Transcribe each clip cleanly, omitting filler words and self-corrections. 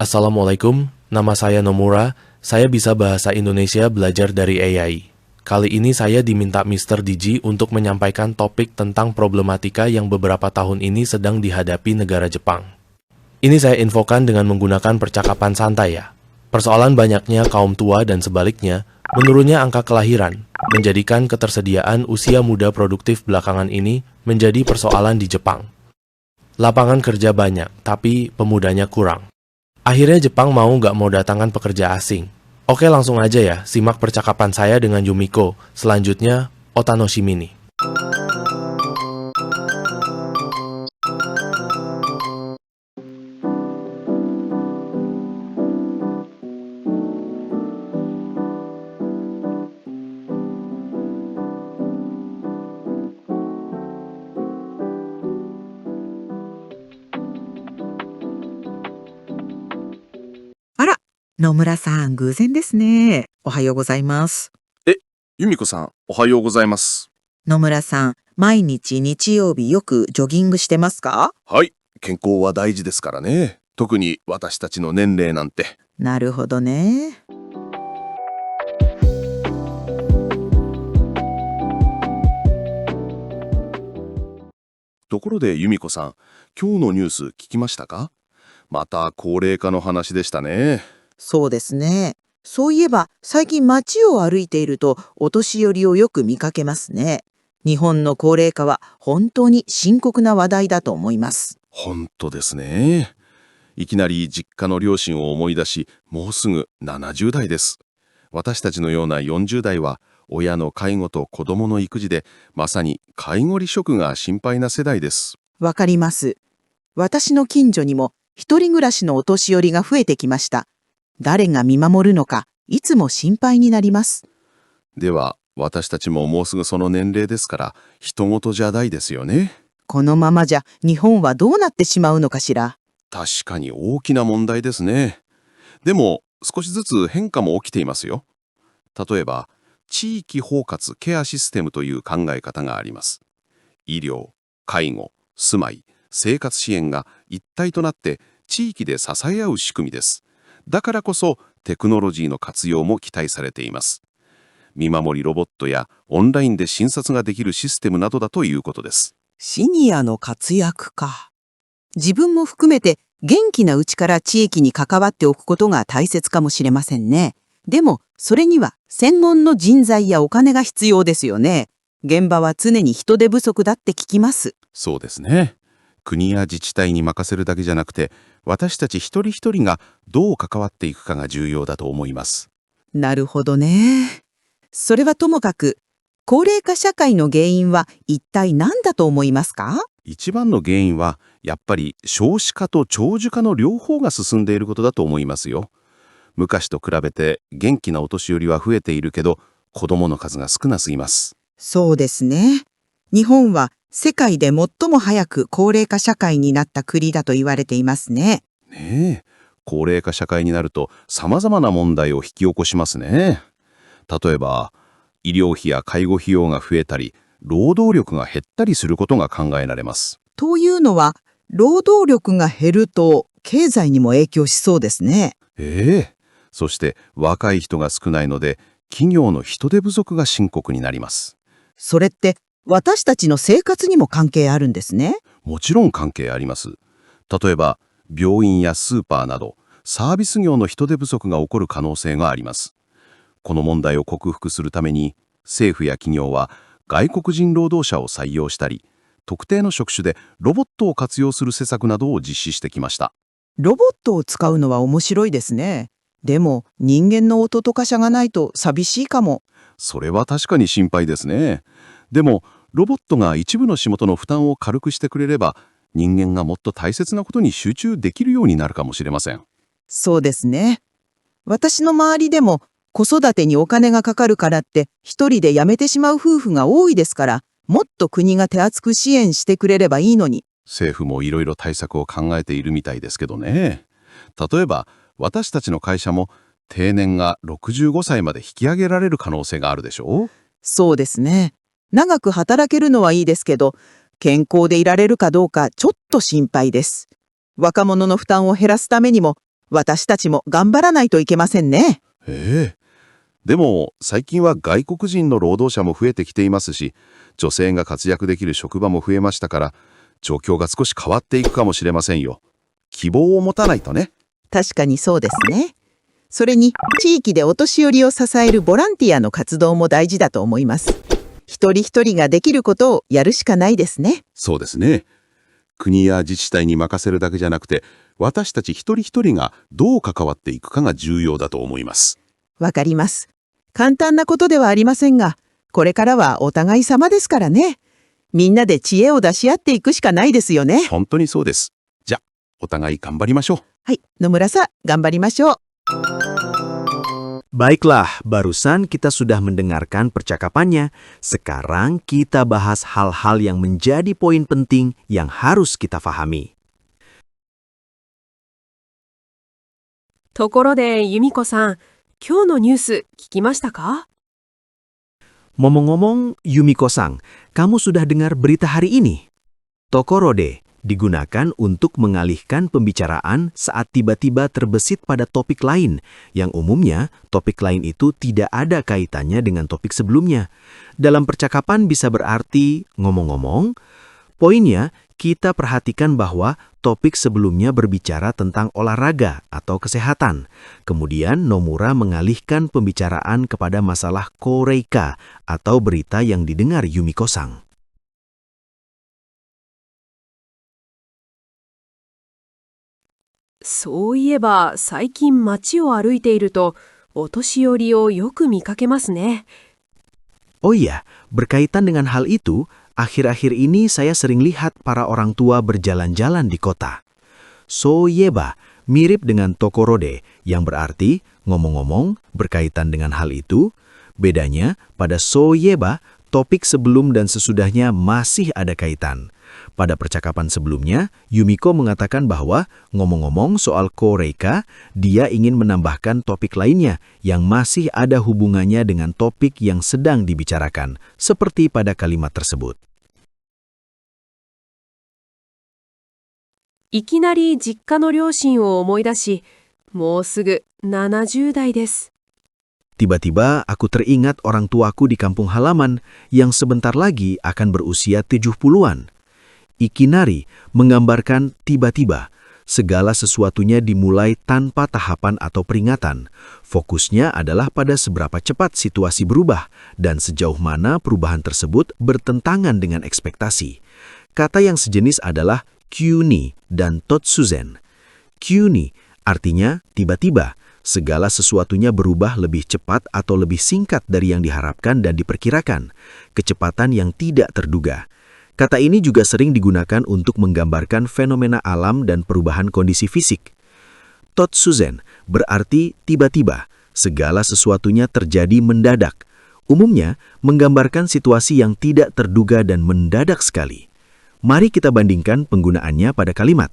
Assalamualaikum, nama saya Nomura. Saya bisa bahasa Indonesia belajar dari AI. Kali ini saya diminta Mr. Digi untuk menyampaikan topik tentang problematika yang beberapa tahun ini sedang dihadapi negara Jepang. Ini saya infokan dengan menggunakan percakapan santai ya. Persoalan banyaknya kaum tua dan sebaliknya, menurunnya angka kelahiran, menjadikan ketersediaan usia muda produktif belakangan ini menjadi persoalan di Jepang. Lapangan kerja banyak, tapi pemudanya kurang. Akhirnya Jepang mau nggak mau datangkan pekerja asing. Oke, langsung aja ya, simak percakapan saya dengan Yumiko. Selanjutnya, Otanoshimi ni. あら、野村さん、偶然ですね。おはようございます。由美子さん、おはようございます。野村さん、毎日日曜日よくジョギングしてますか？はい、健康は大事ですからね。特に私たちの年齢なんて。なるほどね。ところで由美子さん、今日のニュース聞きましたか？また高齢化の話でしたね。そうですね。そういえば、最近街を歩いていると、お年寄りをよく見かけますね。日本の高齢化は本当に深刻な話題だと思います。本当ですね。いきなり実家の両親を思い出し、もうすぐ70代です。私たちのような40代は、親の介護と子供の育児で、まさに介護離職が心配な世代です。わかります。私の近所にも一人暮らしのお年寄りが増えてきました。誰が見守るのか、いつも心配になります。では、私たちももうすぐその年齢ですから、人事じゃないですよね。このままじゃ日本はどうなってしまうのかしら。確かに大きな問題ですね。でも、少しずつ変化も起きていますよ。例えば、地域包括ケアシステムという考え方があります。医療、介護、住まい、生活支援が一体となって地域で支え合う仕組みです。だからこそテクノロジーの活用も期待されています。見守りロボットやオンラインで診察ができるシステムなどだということです。シニアの活躍か。自分も含めて元気なうちから地域に関わっておくことが大切かもしれませんね。でも、それには専門の人材やお金が必要ですよね。現場は常に人手不足だって聞きます。そうですね。国や自治体に任せるだけじゃなくて、私たち一人一人がどう関わっていくかが重要だと思います。なるほどね。それはともかく、高齢化社会の原因は一体何だと思いますか？一番の原因は、やっぱり少子化と長寿化の両方が進んでいることだと思いますよ。昔と比べて元気なお年寄りは増えているけど、子供の数が少なすぎます。そうですね。日本は世界で最も早く高齢化社会になった国だと言われていますね。ねえ、高齢化社会になると様々な問題を引き起こしますね。例えば、医療費や介護費用が増えたり、労働力が減ったりすることが考えられます。というのは、労働力が減ると経済にも影響しそうですね。そして若い人が少ないので、企業の人手不足が深刻になります。それって私たちの生活にも関係あるんですね。もちろん関係あります。例えば、病院やスーパーなど、サービス業の人手不足が起こる可能性があります。この問題を克服するために、政府や企業は外国人労働者を採用したり、特定の職種でロボットを活用する施策などを実施してきました。ロボットを使うのは面白いですね。でも人間の音とかしゃがないと寂しいかも。それは確かに心配ですね。でも、ロボットが一部の仕事の負担を軽くしてくれれば、人間がもっと大切なことに集中できるようになるかもしれません。そうですね。私の周りでも子育てにお金がかかるからって一人で辞めてしまう夫婦が多いですから、もっと国が手厚く支援してくれればいいのに。政府もいろいろ対策を考えているみたいですけどね。例えば、私たちの会社も定年が65歳まで引き上げられる可能性があるでしょう？そうですね。長く働けるのはいいですけど、健康でいられるかどうかちょっと心配です。若者の負担を減らすためにも、私たちも頑張らないといけませんね。ええ。でも最近は外国人の労働者も増えてきていますし、女性が活躍できる職場も増えましたから、状況が少し変わっていくかもしれませんよ。希望を持たないとね。確かにそうですね。それに、地域でお年寄りを支えるボランティアの活動も大事だと思います。一人一人ができることをやるしかないですね。そうですね。国や自治体に任せるだけじゃなくて、私たち一人一人がどう関わっていくかが重要だと思います。わかります。簡単なことではありませんが、これからはお互い様ですからね。みんなで知恵を出し合っていくしかないですよね。本当にそうです。じゃ、お互い頑張りましょう。はい、野村さん、頑張りましょう。Baiklah, barusan kita sudah mendengarkan percakapannya. Sekarang kita bahas hal-hal yang menjadi poin penting yang harus kita pahami. ところで、由美子さん、今日のニュース聞きましたか？ Ngomong-ngomong, Yumiko-sang, kamu sudah dengar berita hari ini? Tokorode digunakan untuk mengalihkan pembicaraan saat tiba-tiba terbesit pada topik lain, yang umumnya topik lain itu tidak ada kaitannya dengan topik sebelumnya. Dalam percakapan bisa berarti ngomong-ngomong. Poinnya, kita perhatikan bahwa topik sebelumnya berbicara tentang olahraga atau kesehatan. Kemudian Nomura mengalihkan pembicaraan kepada masalah Koreika atau berita yang didengar Yumiko-sang. そういえば、最近街を歩いていると、お年寄りをよく見かけますね。 Oh iya, berkaitan dengan hal itu, akhir-akhir ini saya sering lihat para orang tua berjalan-jalan di kota. Soyeba mirip dengan tokorode yang berarti ngomong-ngomong berkaitan dengan hal itu. Bedanya, pada soyeba, topik sebelum dan sesudahnya masih ada kaitan. Pada percakapan sebelumnya, Yumiko mengatakan bahwa ngomong-ngomong soal Koreika, dia ingin menambahkan topik lainnya yang masih ada hubungannya dengan topik yang sedang dibicarakan, seperti pada kalimat tersebut. いきなり実家の両親を思い出し、もうすぐ70代です。 Tiba-tiba aku teringat orang tuaku di kampung halaman yang sebentar lagi akan berusia 70-an. Ikinari menggambarkan tiba-tiba. Segala sesuatunya dimulai tanpa tahapan atau peringatan. Fokusnya adalah pada seberapa cepat situasi berubah dan sejauh mana perubahan tersebut bertentangan dengan ekspektasi. Kata yang sejenis adalah kyuni dan totsuzen. Kyuni artinya tiba-tiba. Segala sesuatunya berubah lebih cepat atau lebih singkat dari yang diharapkan dan diperkirakan. Kecepatan yang tidak terduga. Kata ini juga sering digunakan untuk menggambarkan fenomena alam dan perubahan kondisi fisik. Totsuzen berarti tiba-tiba, segala sesuatunya terjadi mendadak. Umumnya menggambarkan situasi yang tidak terduga dan mendadak sekali. Mari kita bandingkan penggunaannya pada kalimat.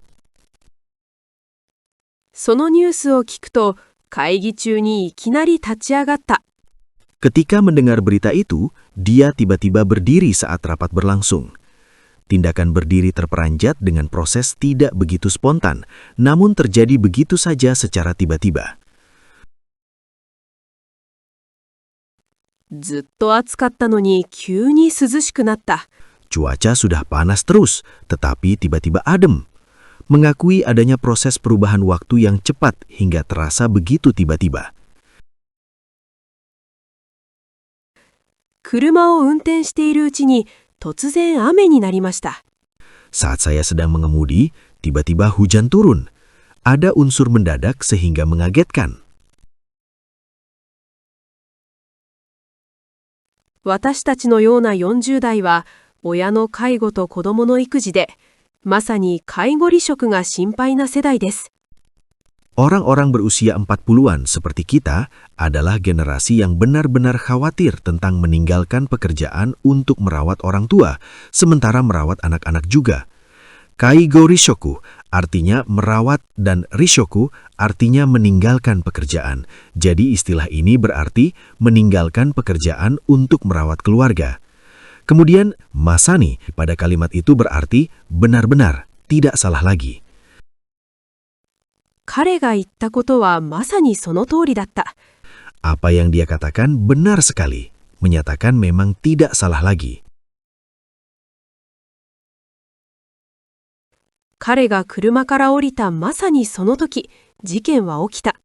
そのニュースを聞くと、会議中にいきなり立ち上がった。 Ketika mendengar berita itu, dia tiba-tiba berdiri saat rapat berlangsung. Tindakan berdiri terperanjat dengan proses tidak begitu spontan, namun terjadi begitu saja secara tiba-tiba. ずっと暑かったのに急に涼しくなった。 Cuaca sudah panas terus, tetapi tiba-tiba adem. Mengakui adanya proses perubahan waktu yang cepat hingga terasa begitu tiba-tiba. 車を運転しているうちに突然雨になりました。 Saat saya sedang mengemudi, tiba-tiba hujan turun. Ada unsur mendadak sehingga mengagetkan. 私たちのような40代は、親の介護と子供の育児で、まさに介護離職が心配な世代です。 Orang-orang berusia 40-an seperti kita adalah generasi yang benar-benar khawatir tentang meninggalkan pekerjaan untuk merawat orang tua, sementara merawat anak-anak juga. Kaigo rishoku artinya merawat dan rishoku artinya meninggalkan pekerjaan. Jadi istilah ini berarti meninggalkan pekerjaan untuk merawat keluarga. Kemudian masani pada kalimat itu berarti benar-benar, tidak salah lagi. 彼が言ったことはまさにその通りだった。 Apa yang dia katakan benar sekali, menyatakan memang tidak salah lagi. 彼が車から降りたまさにその時、事件は起きた。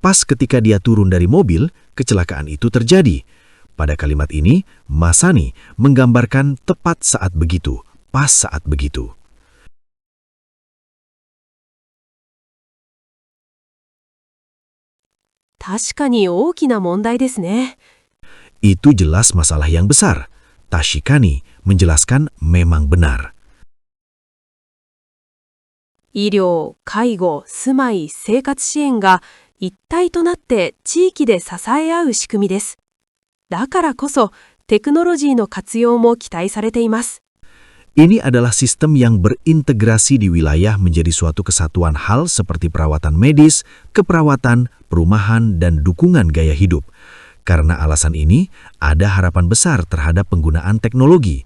Pas ketika dia turun dari mobil, kecelakaan itu terjadi. Pada kalimat ini, Masani menggambarkan tepat saat begitu, pas saat begitu. 確かに大きな問題ですね。 Itu jelas masalah yang besar. Tashikani menjelaskan memang benar. 医療、介護、住まい、生活支援が一体となって地域で支え合う仕組みです。だからこそテクノロジーの活用も期待されています。 Ini adalah sistem yang berintegrasi di wilayah menjadi suatu kesatuan hal seperti perawatan medis, keperawatan, perumahan, dan dukungan gaya hidup. Karena alasan ini, ada harapan besar terhadap penggunaan teknologi.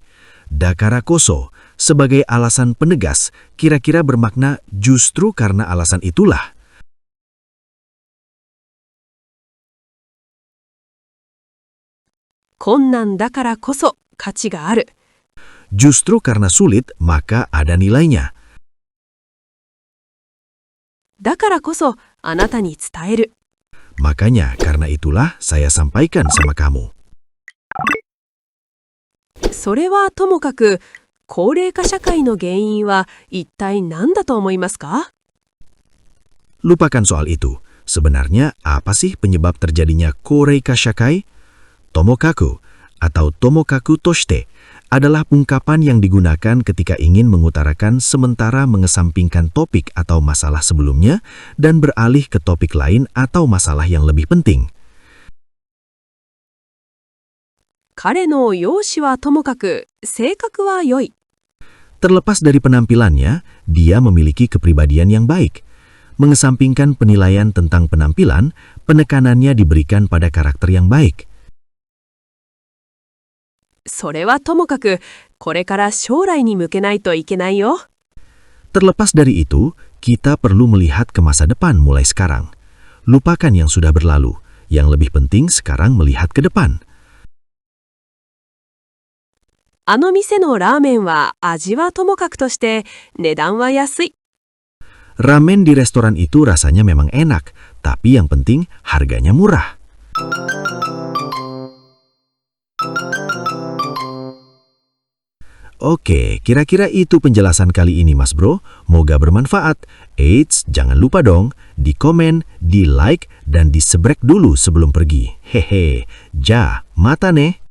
Dakara koso, sebagai alasan penegas, kira-kira bermakna justru karena alasan itulah. 困難だからこそ価値がある。 Justru karena sulit, maka ada nilainya. だからこそあなたに伝える。 Makanya, karena itulah saya sampaikan sama kamu. それはともかく、高齢化社会の原因は一体何だと思いますか？ Lupakan soal itu. Sebenarnya, apa sih penyebab terjadinya Koreika Shakai? Tomokaku atau Tomokaku Toshite adalah ungkapan yang digunakan ketika ingin mengutarakan sementara mengesampingkan topik atau masalah sebelumnya dan beralih ke topik lain atau masalah yang lebih penting. 彼の容姿はともかく、性格は良い。 Terlepas dari penampilannya, dia memiliki kepribadian yang baik. Mengesampingkan penilaian tentang penampilan, penekanannya diberikan pada karakter yang baik. それはともかく、これから将来に向けないといけないよ。 Terlepas dari itu, kita perlu melihat ke masa depan mulai sekarang. Lupakan yang sudah berlalu. Yang lebih penting sekarang melihat ke depan. あの店のラーメンは味はともかくとして値段は安い。 Ramen di restoran itu rasanya memang enak, tapi yang penting harganya murah. Oke, kira-kira itu penjelasan kali ini Mas Bro. Moga bermanfaat. Eits, jangan lupa dong, di komen, di like, dan di sebrek dulu sebelum pergi. Hehe, ja, mata ne.